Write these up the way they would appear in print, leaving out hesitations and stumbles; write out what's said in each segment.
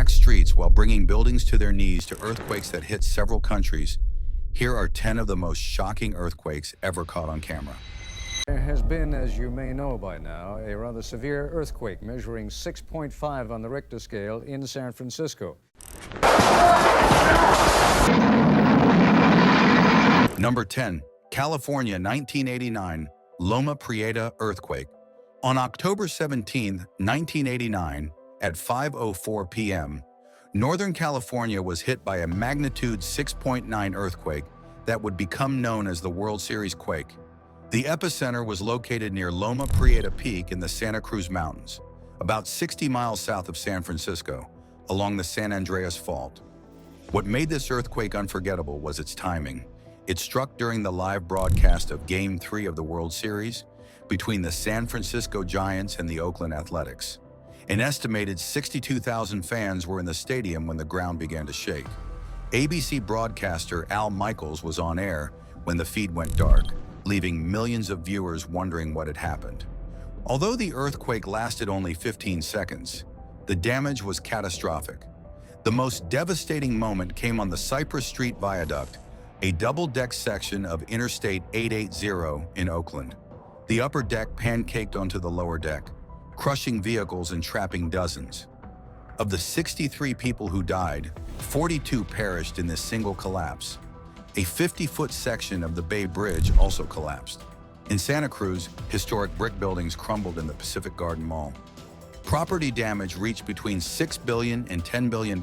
packed streets while bringing buildings to their knees to earthquakes that hit several countries, here are 10 of the most shocking earthquakes ever caught on camera. There has been, as you may know by now, a rather severe earthquake measuring 6.5 on the Richter scale in San Francisco. Number 10, California 1989, Loma Prieta earthquake. On October 17, 1989, at 5:04 p.m., Northern California was hit by a magnitude 6.9 earthquake that would become known as the World Series quake. The epicenter was located near Loma Prieta Peak in the Santa Cruz Mountains, about 60 miles south of San Francisco, along the San Andreas Fault. What made this earthquake unforgettable was its timing. It struck during the live broadcast of Game 3 of the World Series between the San Francisco Giants and the Oakland Athletics. An estimated 62,000 fans were in the stadium when the ground began to shake. ABC broadcaster Al Michaels was on air when the feed went dark, leaving millions of viewers wondering what had happened. Although the earthquake lasted only 15 seconds, the damage was catastrophic. The most devastating moment came on the Cypress Street Viaduct, a double-deck section of Interstate 880 in Oakland. The upper deck pancaked onto the lower deck, crushing vehicles and trapping dozens. Of the 63 people who died, 42 perished in this single collapse. A 50-foot section of the Bay Bridge also collapsed. In Santa Cruz, historic brick buildings crumbled in the Pacific Garden Mall. Property damage reached between $6 billion and $10 billion.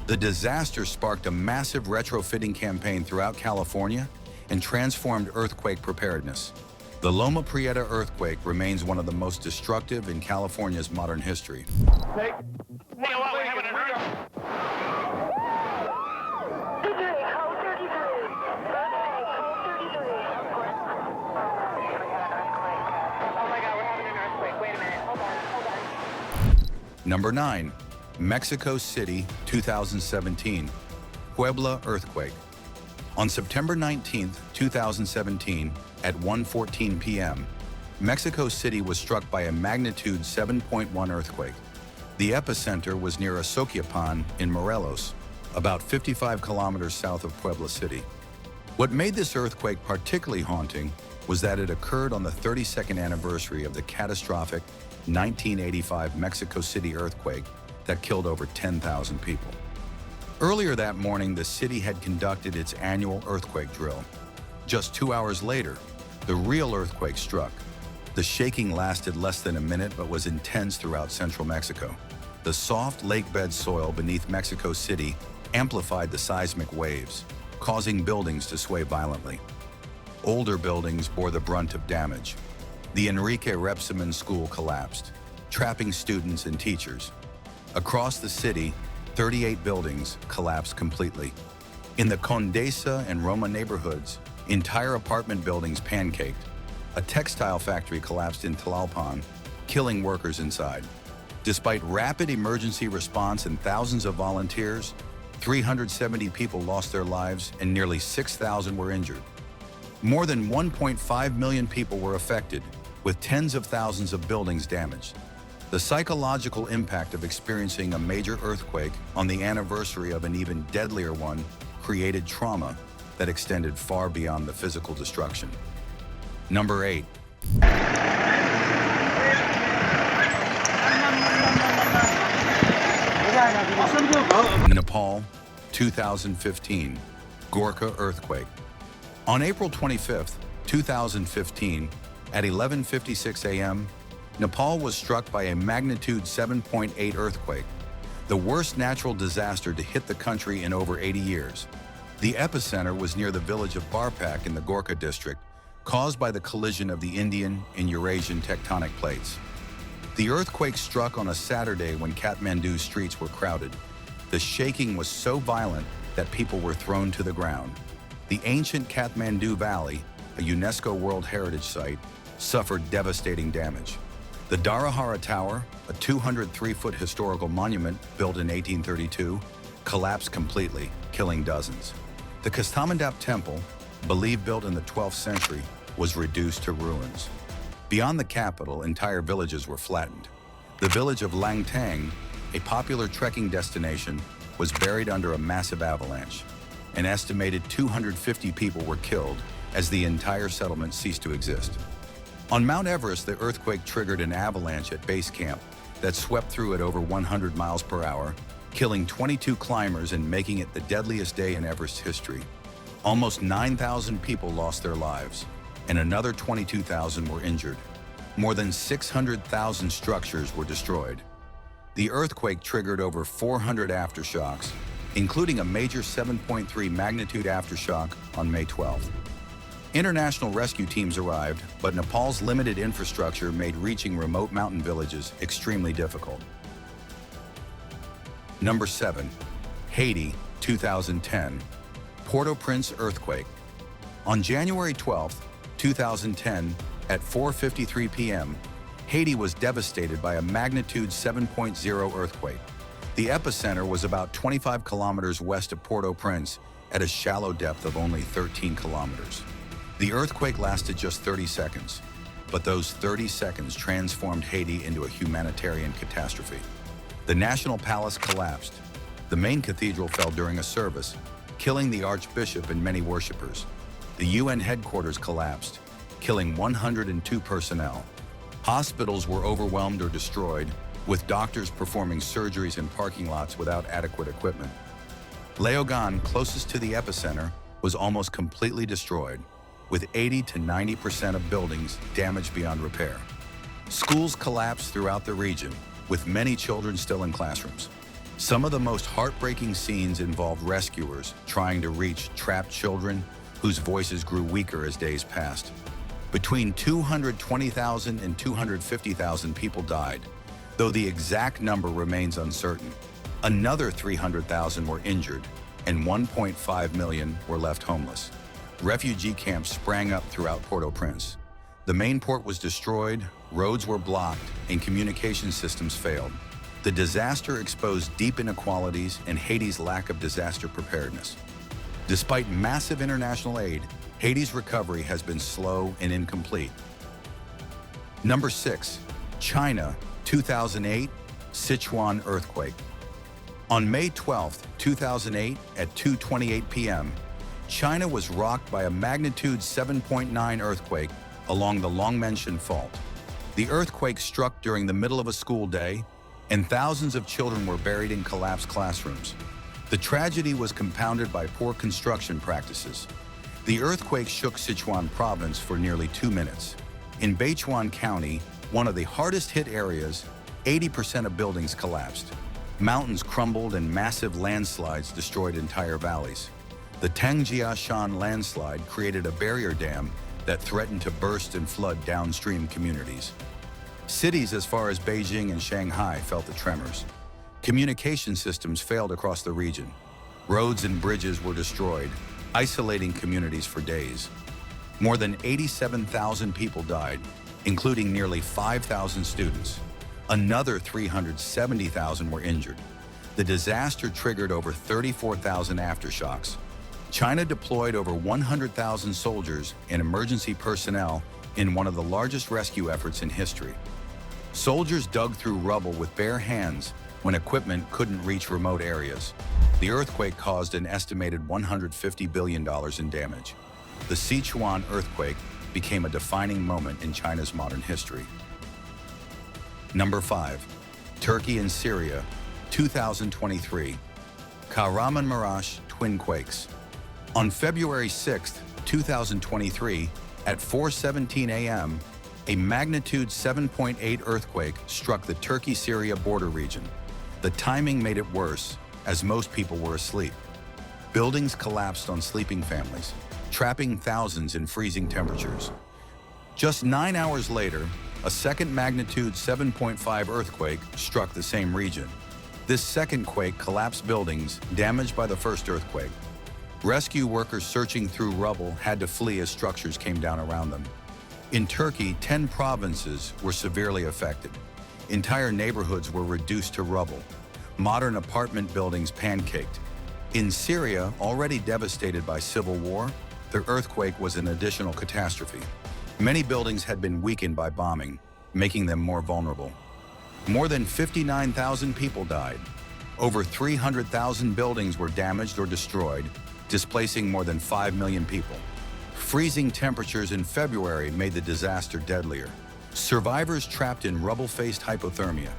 The disaster sparked a massive retrofitting campaign throughout California and transformed earthquake preparedness. The Loma Prieta earthquake remains one of the most destructive in California's modern history. Hey, we're having an earthquake. Number 9, Mexico City, 2017, Puebla earthquake. On September 19, 2017, at 1:14 p.m., Mexico City was struck by a magnitude 7.1 earthquake. The epicenter was near Azoquiapan in Morelos, about 55 kilometers south of Puebla City. What made this earthquake particularly haunting was that it occurred on the 32nd anniversary of the catastrophic 1985 Mexico City earthquake that killed over 10,000 people. Earlier that morning, the city had conducted its annual earthquake drill. Just 2 hours later, the real earthquake struck. The shaking lasted less than a minute but was intense throughout central Mexico. The soft lakebed soil beneath Mexico City amplified the seismic waves, causing buildings to sway violently. Older buildings bore the brunt of damage. The Enrique Repsamen School collapsed, trapping students and teachers. Across the city, 38 buildings collapsed completely. In the Condesa and Roma neighborhoods, entire apartment buildings pancaked. A textile factory collapsed in Tlalpan, killing workers inside. Despite rapid emergency response and thousands of volunteers, 370 people lost their lives and nearly 6,000 were injured. More than 1.5 million people were affected, with tens of thousands of buildings damaged. The psychological impact of experiencing a major earthquake on the anniversary of an even deadlier one created trauma that extended far beyond the physical destruction. Number 8. Nepal, 2015, Gorkha earthquake. On April 25, 2015, at 11:56 a.m., Nepal was struck by a magnitude 7.8 earthquake, the worst natural disaster to hit the country in over 80 years. The epicenter was near the village of Barpak in the Gorkha district, caused by the collision of the Indian and Eurasian tectonic plates. The earthquake struck on a Saturday when Kathmandu's streets were crowded. The shaking was so violent that people were thrown to the ground. The ancient Kathmandu Valley, a UNESCO World Heritage Site, suffered devastating damage. The Dharahara Tower, a 203-foot historical monument built in 1832, collapsed completely, killing dozens. The Kastamandap Temple, believed built in the 12th century, was reduced to ruins. Beyond the capital, entire villages were flattened. The village of Langtang, a popular trekking destination, was buried under a massive avalanche. An estimated 250 people were killed as the entire settlement ceased to exist. On Mount Everest, the earthquake triggered an avalanche at base camp that swept through at over 100 miles per hour, killing 22 climbers and making it the deadliest day in Everest's history. Almost 9,000 people lost their lives, and another 22,000 were injured. More than 600,000 structures were destroyed. The earthquake triggered over 400 aftershocks, including a major 7.3 magnitude aftershock on May 12th. International rescue teams arrived, but Nepal's limited infrastructure made reaching remote mountain villages extremely difficult. Number 7. Haiti, 2010. Port-au-Prince earthquake. On January 12, 2010, at 4:53 p.m., Haiti was devastated by a magnitude 7.0 earthquake. The epicenter was about 25 kilometers west of Port-au-Prince at a shallow depth of only 13 kilometers. The earthquake lasted just 30 seconds, but those 30 seconds transformed Haiti into a humanitarian catastrophe. The National Palace collapsed. The main cathedral fell during a service, killing the archbishop and many worshippers. The UN headquarters collapsed, killing 102 personnel. Hospitals were overwhelmed or destroyed, with doctors performing surgeries in parking lots without adequate equipment. Léogâne, closest to the epicenter, was almost completely destroyed, with 80 to 90% of buildings damaged beyond repair. Schools collapsed throughout the region, with many children still in classrooms. Some of the most heartbreaking scenes involved rescuers trying to reach trapped children whose voices grew weaker as days passed. Between 220,000 and 250,000 people died, though the exact number remains uncertain. Another 300,000 were injured, and 1.5 million were left homeless. Refugee camps sprang up throughout Port-au-Prince. The main port was destroyed, roads were blocked, and communication systems failed. The disaster exposed deep inequalities and Haiti's lack of disaster preparedness. Despite massive international aid, Haiti's recovery has been slow and incomplete. Number 6. China, 2008, Sichuan earthquake. On May 12, 2008, at 2:28 p.m., China was rocked by a magnitude 7.9 earthquake along the long-mentioned fault. The earthquake struck during the middle of a school day, and thousands of children were buried in collapsed classrooms. The tragedy was compounded by poor construction practices. The earthquake shook Sichuan province for nearly 2 minutes. In Beichuan County, one of the hardest-hit areas, 80% of buildings collapsed. Mountains crumbled and massive landslides destroyed entire valleys. The Tangjiashan landslide created a barrier dam that threatened to burst and flood downstream communities. Cities as far as Beijing and Shanghai felt the tremors. Communication systems failed across the region. Roads and bridges were destroyed, isolating communities for days. More than 87,000 people died, including nearly 5,000 students. Another 370,000 were injured. The disaster triggered over 34,000 aftershocks. China deployed over 100,000 soldiers and emergency personnel in one of the largest rescue efforts in history. Soldiers dug through rubble with bare hands when equipment couldn't reach remote areas. The earthquake caused an estimated $150 billion in damage. The Sichuan earthquake became a defining moment in China's modern history. Number 5. Turkey and Syria, 2023. Kahramanmaraş twin quakes. On February 6, 2023, at 4:17 a.m., a magnitude 7.8 earthquake struck the Turkey-Syria border region. The timing made it worse, as most people were asleep. Buildings collapsed on sleeping families, trapping thousands in freezing temperatures. Just 9 hours later, a second magnitude 7.5 earthquake struck the same region. This second quake collapsed buildings damaged by the first earthquake. Rescue workers searching through rubble had to flee as structures came down around them. In Turkey, 10 provinces were severely affected. Entire neighborhoods were reduced to rubble. Modern apartment buildings pancaked. In Syria, already devastated by civil war, the earthquake was an additional catastrophe. Many buildings had been weakened by bombing, making them more vulnerable. More than 59,000 people died. Over 300,000 buildings were damaged or destroyed, displacing more than 5 million people. Freezing temperatures in February made the disaster deadlier. Survivors trapped in rubble faced hypothermia.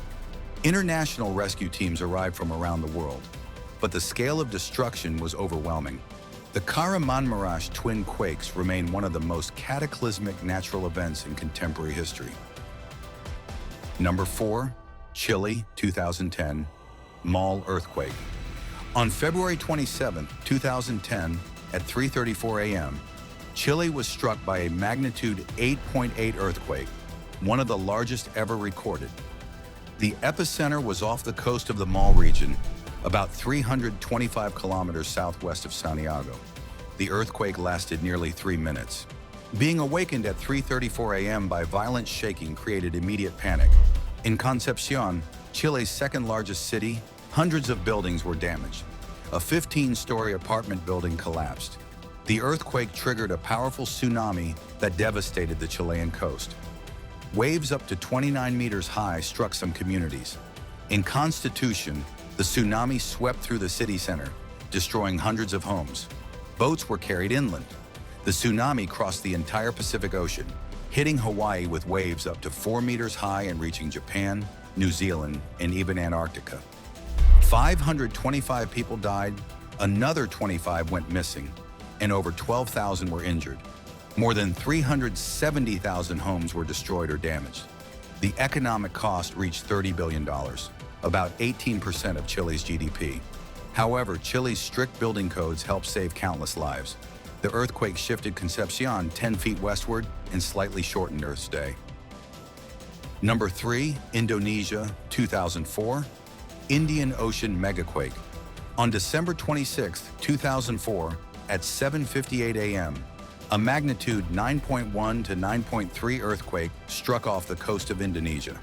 International rescue teams arrived from around the world, but the scale of destruction was overwhelming. The Kahramanmaraş twin quakes remain one of the most cataclysmic natural events in contemporary history. Number 4, Chile, 2010, Mal earthquake. On February 27, 2010, at 3:34 a.m., Chile was struck by a magnitude 8.8 earthquake, one of the largest ever recorded. The epicenter was off the coast of the Mal region, about 325 kilometers southwest of Santiago. The earthquake lasted nearly 3 minutes. Being awakened at 3:34 a.m. by violent shaking created immediate panic. In Concepcion, Chile's second-largest city, hundreds of buildings were damaged. A 15-story apartment building collapsed. The earthquake triggered a powerful tsunami that devastated the Chilean coast. Waves up to 29 meters high struck some communities. In Constitution, the tsunami swept through the city center, destroying hundreds of homes. Boats were carried inland. The tsunami crossed the entire Pacific Ocean, hitting Hawaii with waves up to 4 meters high and reaching Japan, New Zealand, and even Antarctica. 525 people died, another 25 went missing, and over 12,000 were injured. More than 370,000 homes were destroyed or damaged. The economic cost reached $30 billion, about 18% of Chile's GDP. However, Chile's strict building codes helped save countless lives. The earthquake shifted Concepcion 10 feet westward and slightly shortened Earth's day. Number 3, Indonesia, 2004, Indian Ocean megaquake. On December 26, 2004, at 7:58 a.m., a magnitude 9.1 to 9.3 earthquake struck off the coast of Indonesia.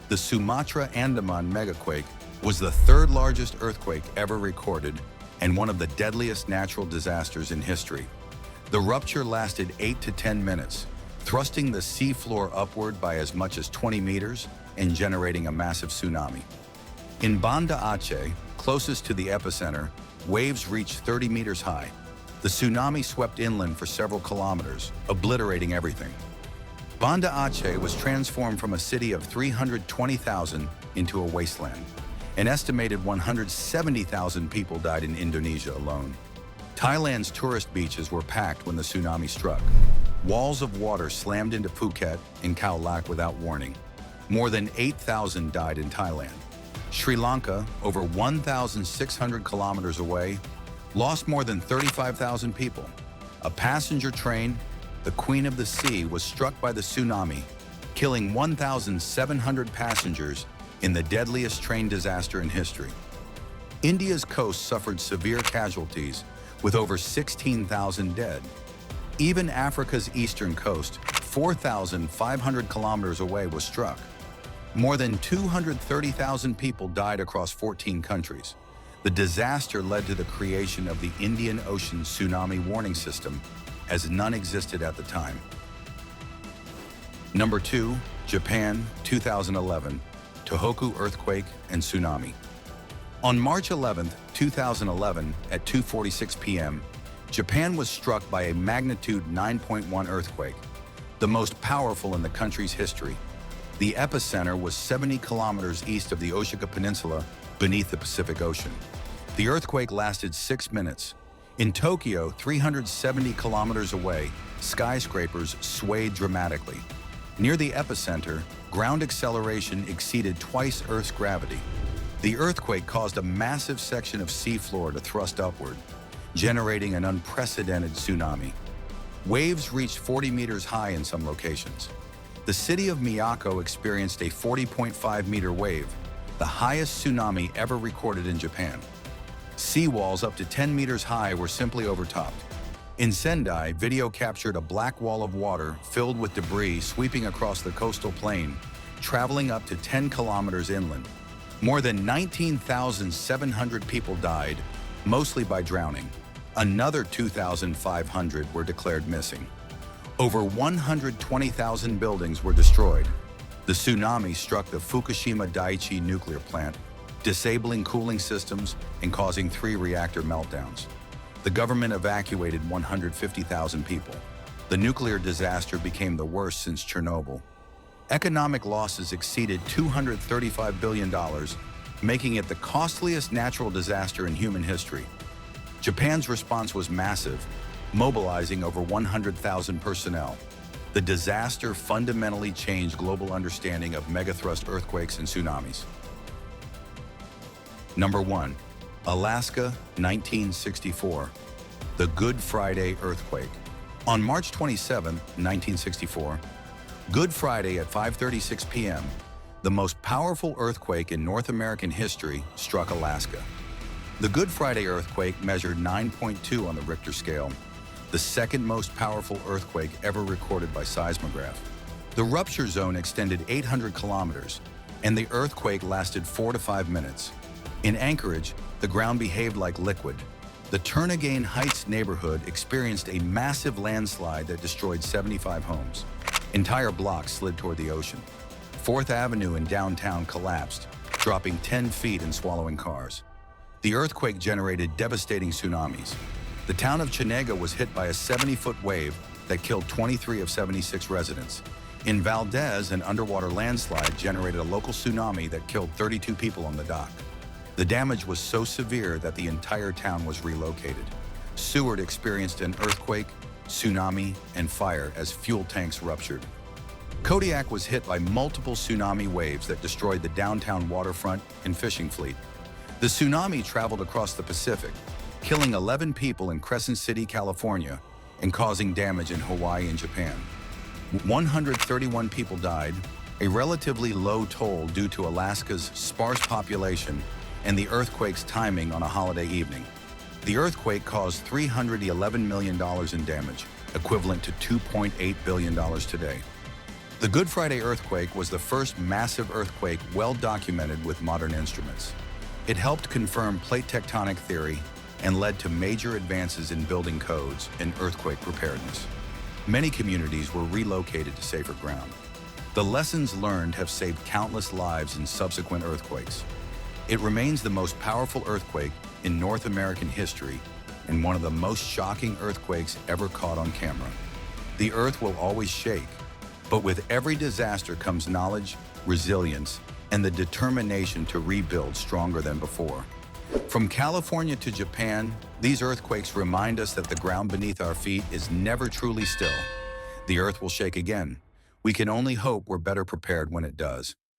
The Sumatra-Andaman megaquake was the third largest earthquake ever recorded and one of the deadliest natural disasters in history. The rupture lasted 8 to 10 minutes, thrusting the seafloor upward by as much as 20 meters and generating a massive tsunami. In Banda Aceh, closest to the epicenter, waves reached 30 meters high. The tsunami swept inland for several kilometers, obliterating everything. Banda Aceh was transformed from a city of 320,000 into a wasteland. An estimated 170,000 people died in Indonesia alone. Thailand's tourist beaches were packed when the tsunami struck. Walls of water slammed into Phuket and Khao Lak without warning. More than 8,000 died in Thailand. Sri Lanka, over 1,600 kilometers away, lost more than 35,000 people. A passenger train, the Queen of the Sea, was struck by the tsunami, killing 1,700 passengers in the deadliest train disaster in history. India's coast suffered severe casualties, with over 16,000 dead. Even Africa's eastern coast, 4,500 kilometers away, was struck. More than 230,000 people died across 14 countries. The disaster led to the creation of the Indian Ocean Tsunami Warning System, as none existed at the time. Number 2, Japan, 2011, Tohoku earthquake and tsunami. On March 11, 2011, at 2:46 p.m., Japan was struck by a magnitude 9.1 earthquake, the most powerful in the country's history. The epicenter was 70 kilometers east of the Oshika Peninsula, beneath the Pacific Ocean. The earthquake lasted 6 minutes. In Tokyo, 370 kilometers away, skyscrapers swayed dramatically. Near the epicenter, ground acceleration exceeded twice Earth's gravity. The earthquake caused a massive section of seafloor to thrust upward, generating an unprecedented tsunami. Waves reached 40 meters high in some locations. The city of Miyako experienced a 40.5-meter wave, the highest tsunami ever recorded in Japan. Seawalls up to 10 meters high were simply overtopped. In Sendai, video captured a black wall of water filled with debris sweeping across the coastal plain, traveling up to 10 kilometers inland. More than 19,700 people died, mostly by drowning. Another 2,500 were declared missing. Over 120,000 buildings were destroyed. The tsunami struck the Fukushima Daiichi nuclear plant, disabling cooling systems and causing 3 reactor meltdowns. The government evacuated 150,000 people. The nuclear disaster became the worst since Chernobyl. Economic losses exceeded $235 billion, making it the costliest natural disaster in human history. Japan's response was massive, mobilizing over 100,000 personnel. The disaster fundamentally changed global understanding of megathrust earthquakes and tsunamis. Number 1. Alaska, 1964. The Good Friday earthquake. On March 27, 1964, Good Friday at 5:36 p.m., the most powerful earthquake in North American history struck Alaska. The Good Friday earthquake measured 9.2 on the Richter scale, the second most powerful earthquake ever recorded by seismograph. The rupture zone extended 800 kilometers, and the earthquake lasted 4 to 5 minutes. In Anchorage, the ground behaved like liquid. The Turnagain Heights neighborhood experienced a massive landslide that destroyed 75 homes. Entire blocks slid toward the ocean. 4th Avenue in downtown collapsed, dropping 10 feet and swallowing cars. The earthquake generated devastating tsunamis. The town of Chenega was hit by a 70-foot wave that killed 23 of 76 residents. In Valdez, an underwater landslide generated a local tsunami that killed 32 people on the dock. The damage was so severe that the entire town was relocated. Seward experienced an earthquake, tsunami, and fire as fuel tanks ruptured. Kodiak was hit by multiple tsunami waves that destroyed the downtown waterfront and fishing fleet. The tsunami traveled across the Pacific, killing 11 people in Crescent City, California, and causing damage in Hawaii and Japan. 131 people died, a relatively low toll due to Alaska's sparse population and the earthquake's timing on a holiday evening. The earthquake caused $311 million in damage, equivalent to $2.8 billion today. The Good Friday earthquake was the first massive earthquake well documented with modern instruments. It helped confirm plate tectonic theory and led to major advances in building codes and earthquake preparedness. Many communities were relocated to safer ground. The lessons learned have saved countless lives in subsequent earthquakes. It remains the most powerful earthquake in North American history and one of the most shocking earthquakes ever caught on camera. The earth will always shake, but with every disaster comes knowledge, resilience, and the determination to rebuild stronger than before. From California to Japan, these earthquakes remind us that the ground beneath our feet is never truly still. The earth will shake again. We can only hope we're better prepared when it does.